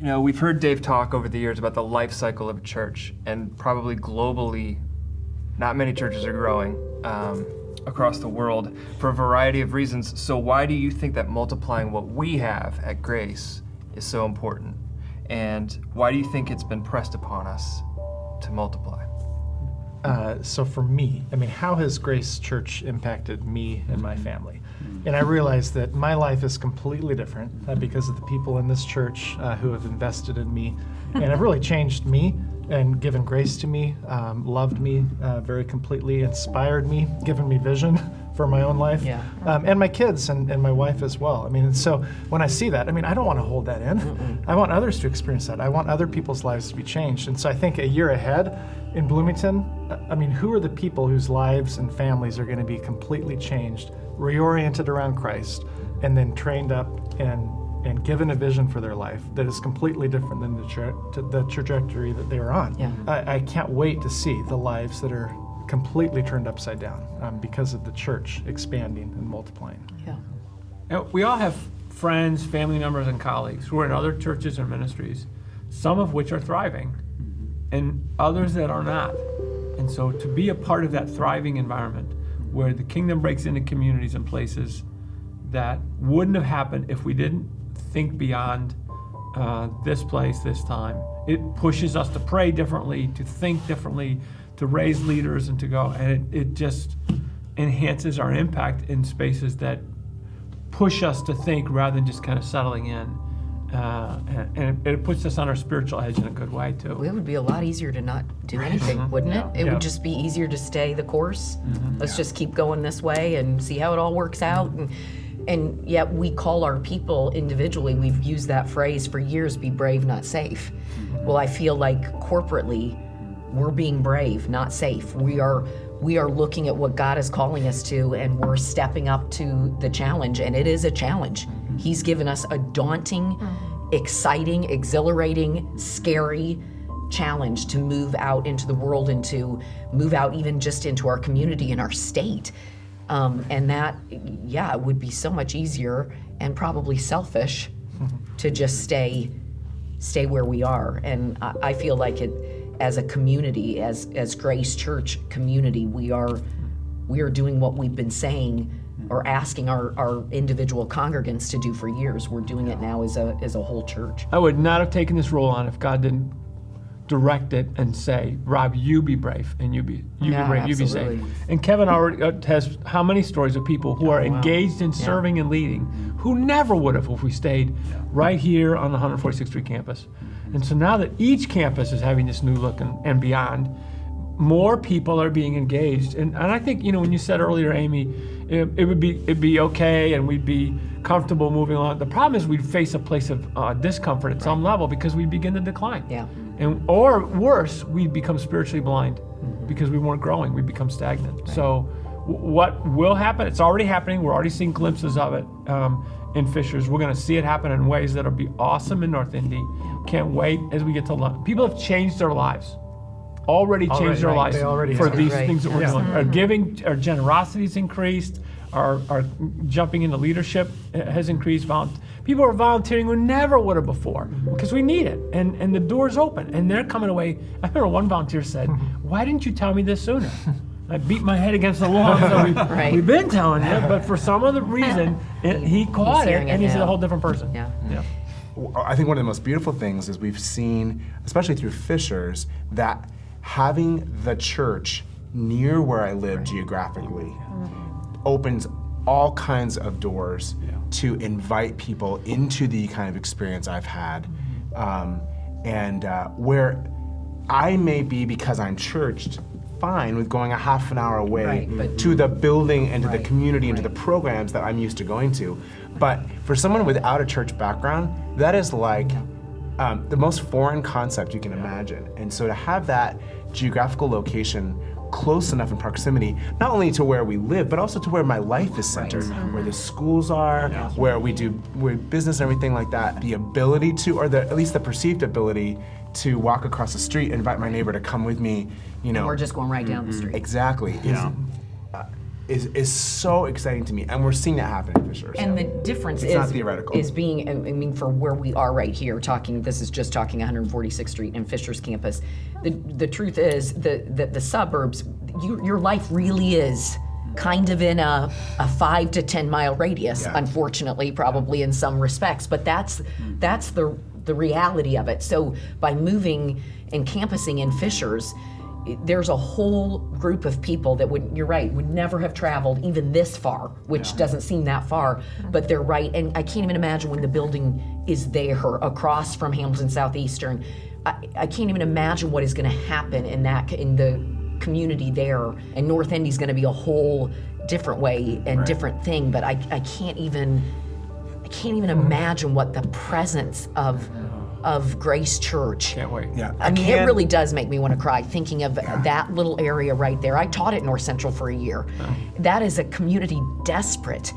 You know, we've heard Dave talk over the years about the life cycle of a church, and probably globally, not many churches are growing across the world for a variety of reasons. So why do you think that multiplying what we have at Grace is so important? And why do you think it's been pressed upon us to multiply? So for me, I mean, how has Grace Church impacted me and my family? And I realize that my life is completely different because of the people in this church who have invested in me and have really changed me and given grace to me, loved me very completely, inspired me, given me vision for my own life, and my kids and my wife as well. I mean, and so when I see that, I mean, I don't want to hold that in. I want others to experience that. I want other people's lives to be changed. And so I think a year ahead in Bloomington, I mean, who are the people whose lives and families are going to be completely changed, reoriented around Christ, and then trained up and given a vision for their life that is completely different than the trajectory that they were on. I can't wait to see the lives that are completely turned upside down because of the church expanding and multiplying. Now, we all have friends, family members, and colleagues who are in other churches or ministries, some of which are thriving, and others that are not. And so to be a part of that thriving environment where the kingdom breaks into communities and places that wouldn't have happened if we didn't think beyond this place, this time. It pushes us to pray differently, to think differently, to raise leaders and to go, and it just enhances our impact in spaces that push us to think rather than just kind of settling in. And it puts us on our spiritual edge in a good way too. Well, it would be a lot easier to not do anything, wouldn't it? It would just be easier to stay the course. Let's just keep going this way and see how it all works out. And yet we call our people individually, we've used that phrase for years, be brave, not safe. Well, I feel like corporately, we're being brave, not safe. We are looking at what God is calling us to, and we're stepping up to the challenge, and it is a challenge. He's given us a daunting, exciting, exhilarating, scary challenge to move out into the world and to move out even just into our community and our state. And that, it would be so much easier and probably selfish to just stay where we are. And I feel like it, as a community, as Grace Church community, we are doing what we've been saying or asking our individual congregants to do for years. We're doing it now as a whole church. I would not have taken this role on if God didn't direct it and say, Rob, you be brave, and you be brave, you be safe. And Kevin already has how many stories of people who are engaged in serving and leading who never would have if we stayed right here on the 146th Street campus. And so now that each campus is having this new look and beyond, more people are being engaged. And I think, when you said earlier, Amy, it'd be okay and we'd be comfortable moving on. The problem is we'd face a place of discomfort at some level because we begin to decline. Or worse, we become spiritually blind because we weren't growing. We become stagnant. So what will happen? It's already happening. We're already seeing glimpses of it in Fishers. We're going to see it happen in ways that'll be awesome in North Indy. Can't wait as we get to London. People have changed their lives. Already changed their lives for these things that we're doing. Our giving, our generosity's increased. Our jumping into leadership has increased. People are volunteering who never would have before because we need it, and the door's open, and they're coming away. I remember one volunteer said, "Why didn't you tell me this sooner?" I beat my head against the wall. So we've been telling you, but for some other reason, he caught it, and he's a whole different person. I think one of the most beautiful things is we've seen, especially through Fishers, that having the church near where I live geographically opens all kinds of doors to invite people into the kind of experience I've had. Where I may be, because I'm churched, fine with going a half an hour away to the building and to the community and to the programs that I'm used to going to. But for someone without a church background, that is like the most foreign concept you can imagine. And so to have that geographical location close enough in proximity, not only to where we live, but also to where my life is centered, where the schools are, where we do business and everything like that. The ability to, or at least the perceived ability to walk across the street and invite my neighbor to come with me, And we're just going right down the street. Exactly. is so exciting to me, and we're seeing that happen in Fishers. And the difference It's not theoretical. is being, I mean, for where we are right here, this is just talking 146th Street and Fishers campus. The truth is that the suburbs, your life really is kind of in a 5 to 10 mile radius, unfortunately, probably in some respects, but that's the reality of it. So by moving and campusing in Fishers, there's a whole group of people that would never have traveled even this far, which doesn't seem that far, but they're right. And I can't even imagine when the building is there across from Hamilton Southeastern. I can't even imagine what is going to happen in the community there. And North Indy's going to be a whole different way and different thing. But I can't even imagine what the presence of Grace Church. Can't wait. Yeah, I mean, it really does make me want to cry thinking of that little area right there. I taught at North Central for a year. That is a community desperate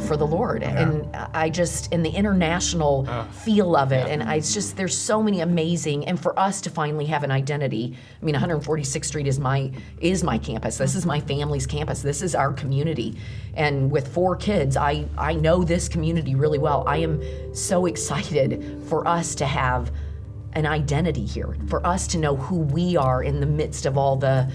for the Lord. And I just, in the international feel of it, and there's so many amazing, and for us to finally have an identity. I mean, 146th Street is my campus. This is my family's campus. This is our community. And with 4 kids, I know this community really well. I am so excited for us to have an identity here, for us to know who we are in the midst of all the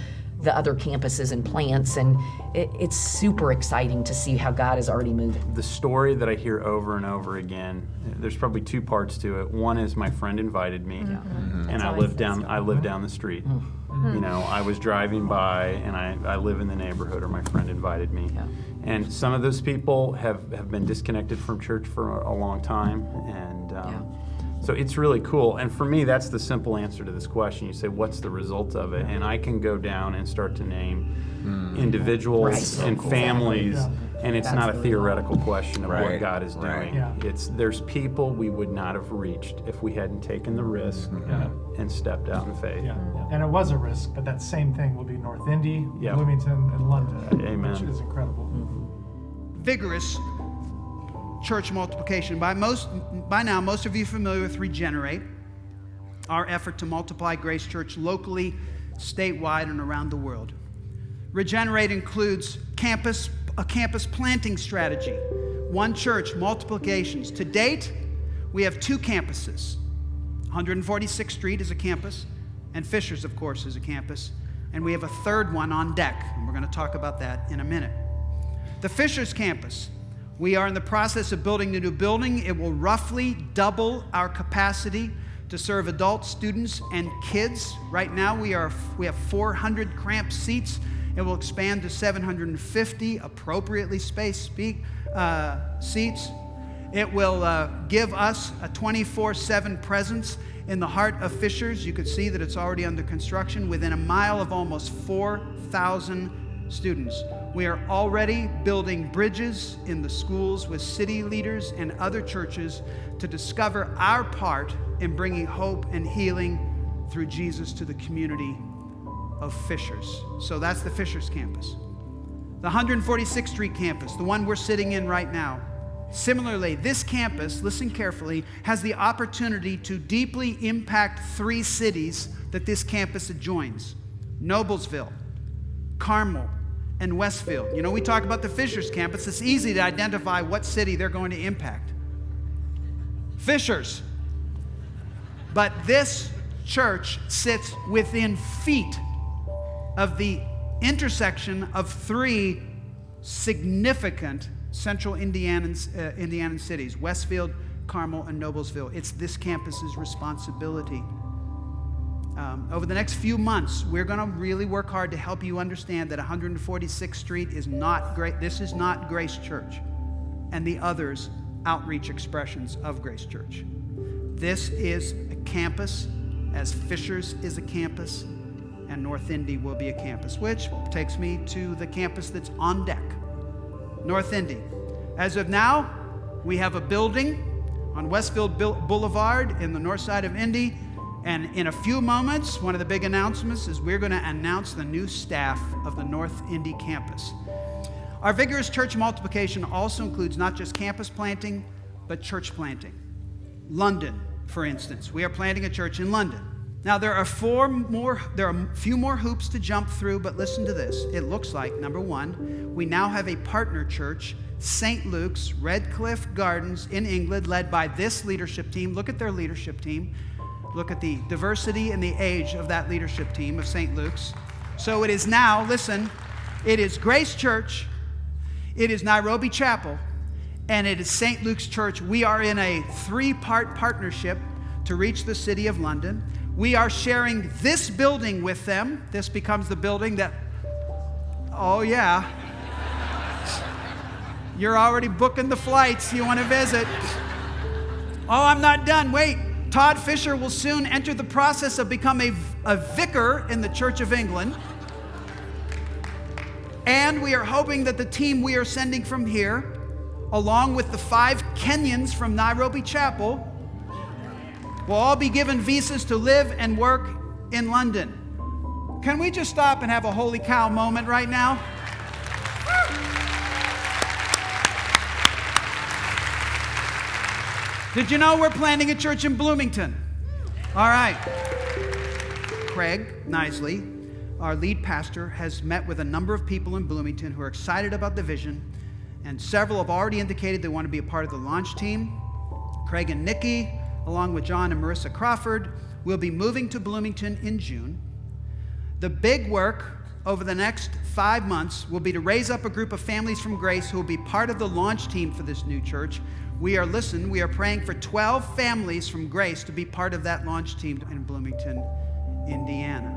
other campuses and plants, and it's super exciting to see how God is already moving. The story that I hear over and over again, there's probably 2 parts to it. One is my friend invited me, and I live down the street. You know, I was driving by, and I live in the neighborhood, or my friend invited me. And some of those people have been disconnected from church for a long time, and so it's really cool. And for me, that's the simple answer to this question. You say, what's the result of it? And I can go down and start to name individuals and families, and it's not a theoretical question of what God is doing. There's people we would not have reached if we hadn't taken the risk and stepped out in faith. And it was a risk, but that same thing will be North Indy, Bloomington, and London, Amen. which is incredible. Vigorous church multiplication. By now, most of you are familiar with Regenerate, our effort to multiply Grace Church locally, statewide, and around the world. Regenerate includes a campus planting strategy, one church, multiplications. To date, we have 2 campuses. 146th Street is a campus, and Fishers, of course, is a campus. And we have a 3rd one on deck, and we're going to talk about that in a minute. The Fishers campus. We are in the process of building the new building. It will roughly double our capacity to serve adults, students, and kids. Right now, we have 400 cramped seats. It will expand to 750 appropriately spaced seats. It will give us a 24/7 presence in the heart of Fishers. You could see that it's already under construction, within a mile of almost 4,000 students. We are already building bridges in the schools with city leaders and other churches to discover our part in bringing hope and healing through Jesus to the community of Fishers. So that's the Fishers campus. The 146th Street campus, the one we're sitting in right now. Similarly, this campus, listen carefully, has the opportunity to deeply impact 3 cities that this campus adjoins: Noblesville, Carmel, and Westfield. You know, we talk about the Fishers campus. It's easy to identify what city they're going to impact. Fishers. But this church sits within feet of the intersection of 3 significant central Indiana cities: Westfield, Carmel, and Noblesville. It's this campus's responsibility. Over the next few months, we're going to really work hard to help you understand that 146th Street is not great. This is not Grace Church and the others outreach expressions of Grace Church. This is a campus, as Fishers is a campus, and North Indy will be a campus, which takes me to the campus that's on deck, North Indy. As of now, we have a building on Westfield Boulevard in the north side of Indy. And in a few moments, one of the big announcements is we're going to announce the new staff of the North Indy campus. Our vigorous church multiplication also includes not just campus planting, but church planting. London, for instance. We are planting a church in London. Now, there are a few more hoops to jump through, but listen to this. It looks like, number one, we now have a partner church, St. Luke's, Redcliffe Gardens in England, led by this leadership team. Look at their leadership team. Look at the diversity and the age of that leadership team of St. Luke's. So it is now, listen, it is Grace Church, it is Nairobi Chapel, and it is St. Luke's Church. We are in a 3-part partnership to reach the city of London. We are sharing this building with them. This becomes the building that, oh yeah, you're already booking the flights. You want to visit. Oh, I'm not done. Wait. Todd Fisher will soon enter the process of becoming a vicar in the Church of England. And we are hoping that the team we are sending from here, along with the 5 Kenyans from Nairobi Chapel, will all be given visas to live and work in London. Can we just stop and have a holy cow moment right now? Did you know we're planting a church in Bloomington? All right. Craig Knisley, our lead pastor, has met with a number of people in Bloomington who are excited about the vision, and several have already indicated they want to be a part of the launch team. Craig and Nikki, along with John and Marissa Crawford, will be moving to Bloomington in June. The big work over the next 5 months will be to raise up a group of families from Grace who will be part of the launch team for this new church. We are praying for 12 families from Grace to be part of that launch team in Bloomington, Indiana.